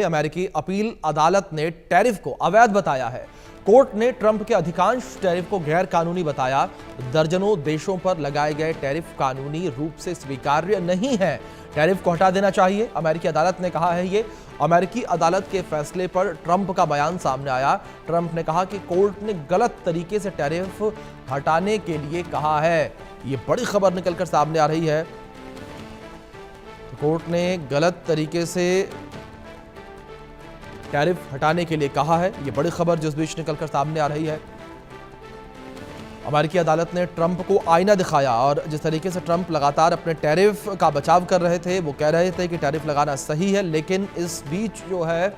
अमेरिकी अपील अदालत ने टैरिफ को अवैध बताया है। कोर्ट ने ट्रंप के अधिकांश टैरिफ को गैर कानूनी बताया। दर्जनों देशों पर लगाए गए टैरिफ कानूनी रूप से स्वीकार्य नहीं है। टैरिफ को हटा देना चाहिए, अमेरिकी अदालत ने कहा है। ये अमेरिकी अदालत के फैसले पर ट्रंप का बयान सामने आया। ट्रंप ने कहा कि कोर्ट ने गलत तरीके से टैरिफ हटाने के लिए कहा है। ये बड़ी खबर निकलकर सामने आ रही है। कोर्ट ने गलत तरीके से टैरिफ हटाने के लिए कहा है। यह बड़ी खबर जिस बीच निकलकर सामने आ रही है। अमेरिकी अदालत ने ट्रंप को आईना दिखाया और जिस तरीके से ट्रंप लगातार अपने टैरिफ का बचाव कर रहे थे, वो कह रहे थे कि टैरिफ लगाना सही है, लेकिन इस बीच जो है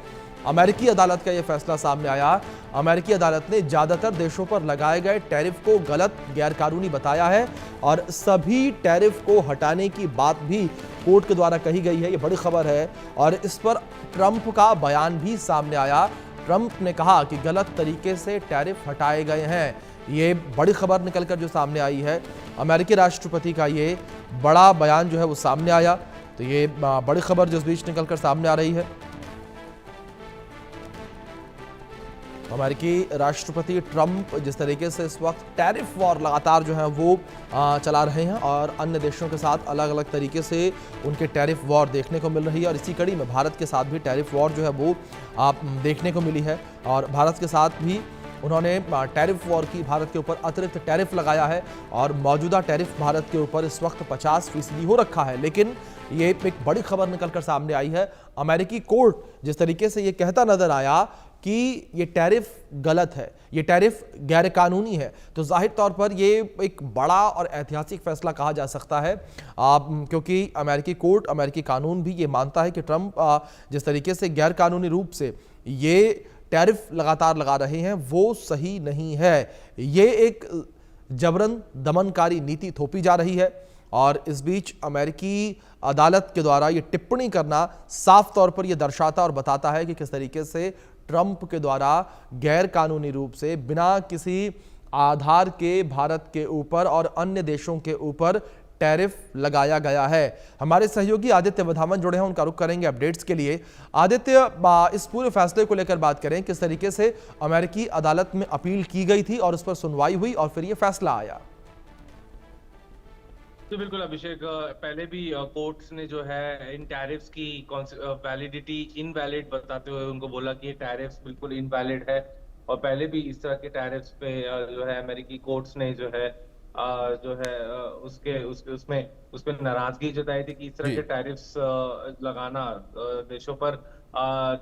अमेरिकी अदालत का यह फैसला सामने आया। अमेरिकी अदालत ने ज्यादातर देशों पर लगाए गए टैरिफ को गलत, गैरकानूनी बताया है और सभी टैरिफ को हटाने की बात भी कोर्ट के द्वारा कही गई है। यह बड़ी खबर है और इस पर ट्रंप का बयान भी सामने आया। ट्रंप ने कहा कि गलत तरीके से टैरिफ हटाए गए हैं। ये बड़ी खबर निकलकर जो सामने आई है, अमेरिकी राष्ट्रपति का ये बड़ा बयान जो है वो सामने आया। तो ये बड़ी खबर जिस बीच निकलकर सामने आ रही है। अमेरिकी राष्ट्रपति ट्रंप जिस तरीके से इस वक्त टैरिफ वॉर लगातार जो है वो चला रहे हैं और अन्य देशों के साथ अलग अलग तरीके से उनके टैरिफ वॉर देखने को मिल रही है और इसी कड़ी में भारत के साथ भी टैरिफ वॉर जो है वो देखने को मिली है और भारत के साथ भी उन्होंने टैरिफ वॉर की, भारत के ऊपर अतिरिक्त टैरिफ लगाया है और मौजूदा टैरिफ भारत के ऊपर इस वक्त 50% हो रखा है। लेकिन ये एक बड़ी खबर निकलकर सामने आई है। अमेरिकी कोर्ट जिस तरीके से ये कहता नजर आया कि ये टैरिफ गलत है, ये टैरिफ गैर कानूनी है, तो जाहिर तौर पर ये एक बड़ा और ऐतिहासिक फैसला कहा जा सकता है क्योंकि अमेरिकी कोर्ट, अमेरिकी कानून भी ये मानता है कि ट्रंप जिस तरीके से गैर कानूनी रूप से ये टैरिफ लगातार लगा रहे हैं वो सही नहीं है। ये एक जबरन दमनकारी नीति थोपी जा रही है और इस बीच अमेरिकी अदालत के द्वारा ये टिप्पणी करना साफ तौर पर यह दर्शाता और बताता है कि किस तरीके से ट्रंप के द्वारा गैर कानूनी रूप से बिना किसी आधार के भारत के ऊपर और अन्य देशों के ऊपर टैरिफ लगाया गया है। हमारे सहयोगी आदित्य वधावन जुड़े हैं, उनका रुख करेंगे अपडेट्स के लिए। आदित्य, इस पूरे फैसले को लेकर बात करें, किस तरीके से अमेरिकी अदालत में अपील की गई थी और उस पर सुनवाई हुई और फिर यह फैसला आया। तो बिल्कुल अभिषेक, पहले भी कोर्ट्स ने जो है इन टैरिफ्स की वैलिडिटी इनवैलिड बताते हुए उनको बोला कि ये टैरिफ्स बिल्कुल इनवैलिड है और पहले भी इस तरह के टैरिफ्स पे जो है अमेरिकी कोर्ट्स ने जो है उसमें नाराजगी जताई थी कि इस तरह के टैरिफ्स लगाना देशों पर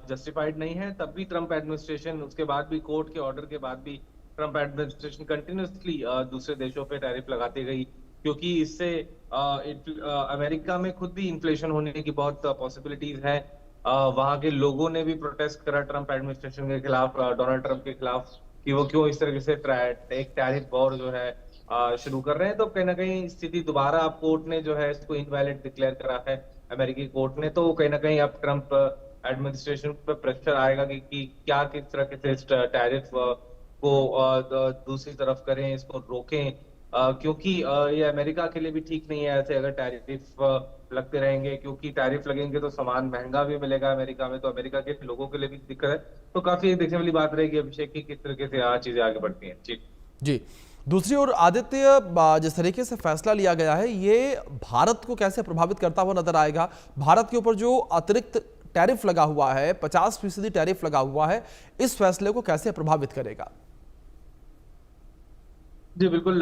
जस्टिफाइड नहीं है। तब भी ट्रंप एडमिनिस्ट्रेशन, उसके बाद भी कोर्ट के ऑर्डर के बाद भी ट्रंप एडमिनिस्ट्रेशन कंटिन्यूसली दूसरे देशों पे टैरिफ लगाती गई क्योंकि इससे अमेरिका में खुद भी इन्फ्लेशन होने की बहुत पॉसिबिलिटीज है। वहां के लोगों ने भी प्रोटेस्ट करा ट्रंप एडमिनिस्ट्रेशन के खिलाफ, डोनाल्ड ट्रंप के खिलाफ, कि वो क्यों इस तरीके से एक टैरिफ वॉर जो है शुरू कर रहे हैं। तो कहीं ना कहीं स्थिति दोबारा अब कोर्ट ने जो है इसको इनवैलिड डिक्लेयर करा है, अमेरिकी कोर्ट ने। तो कहीं ना कहीं अब ट्रंप एडमिनिस्ट्रेशन पर प्रेशर आएगा कि क्या किस तरह के टैरिफ को दूसरी तरफ करें, इसको रोकें, क्योंकि ये अमेरिका के लिए भी ठीक नहीं है ऐसे अगर टैरिफ लगते रहेंगे, क्योंकि टैरिफ लगेंगे तो सामान महंगा भी मिलेगा अमेरिका में, तो अमेरिका के लोगों के लिए भी दिक्कत है। तो काफी देखने वाली बात रहेगी अभिषेक की किस तरीके से चीजें आगे बढ़ती हैं। जी, दूसरी ओर आदित्य, जिस तरीके से फैसला लिया गया है ये भारत को कैसे प्रभावित करता हुआ नजर आएगा? भारत के ऊपर जो अतिरिक्त टैरिफ लगा हुआ है, 50% टैरिफ लगा हुआ है, इस फैसले को कैसे प्रभावित करेगा? जी बिल्कुल,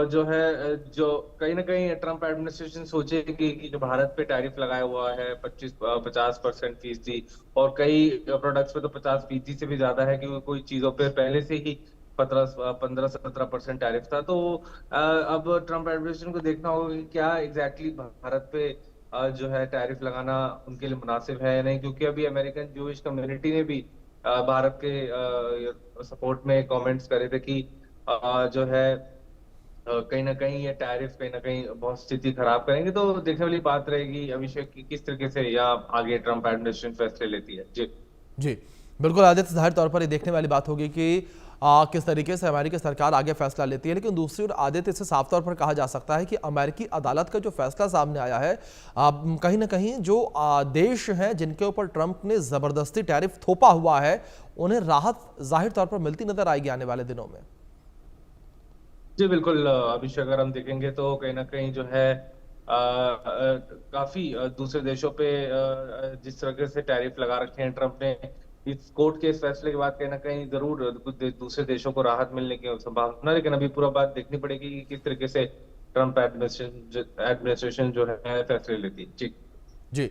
जो कहीं ना कहीं ट्रंप एडमिनिस्ट्रेशन सोचे कि जो भारत पे टैरिफ लगाया हुआ है 50% फीसदी और कई प्रोडक्ट्स पे तो 50% से भी ज्यादा है, कि कोई चीजों पे पहले से ही 15-17% टैरिफ था। तो अब ट्रंप एडमिनिस्ट्रेशन को देखना होगा कि क्या एग्जैक्टली भारत पे जो है टैरिफ लगाना उनके लिए मुनासिब है या नहीं, क्योंकि अभी अमेरिकन जूइश कम्युनिटी ने भी भारत के सपोर्ट में कमेंट्स करे थे कि जो है कहीं ना कहीं ये टैरिफ कहीं ना कहीं बहुत स्थिति खराब करेंगे। तो देखने वाली बात रहेगी अभिषेक की किस तरीके से यहाँ आगे ट्रंप एडमिनिस्ट्रेशन फैसले लेती है। जी जी बिल्कुल आदित्य, जाहिर तौर पर ये देखने वाली बात होगी कि किस तरीके से अमेरिकी सरकार आगे फैसला लेती है। लेकिन दूसरी ओर आदित्य, इसे साफ तौर पर कहा जा सकता है कि अमेरिकी अदालत का जो फैसला सामने आया है, कहीं ना कहीं जो देश हैं जिनके ऊपर ट्रंप ने जबरदस्ती टैरिफ थोपा हुआ है, उन्हें राहत जाहिर तौर पर मिलती नजर आएगी आने वाले दिनों में। जी बिल्कुल अभिषेक, अगर हम देखेंगे तो कहीं ना कहीं जो है काफी दूसरे देशों पे जिस तरह से टैरिफ लगा रखे हैं ट्रम्प ने, इस कोर्ट के इस फैसले के बाद कहीं ना कहीं जरूर कुछ दूसरे देशों को राहत मिलने की संभावना, लेकिन अभी पूरा बात देखनी पड़ेगी कि किस तरीके से ट्रम्प एडमिनिस्ट्रेशन जो है फैसले लेती है। जी जी।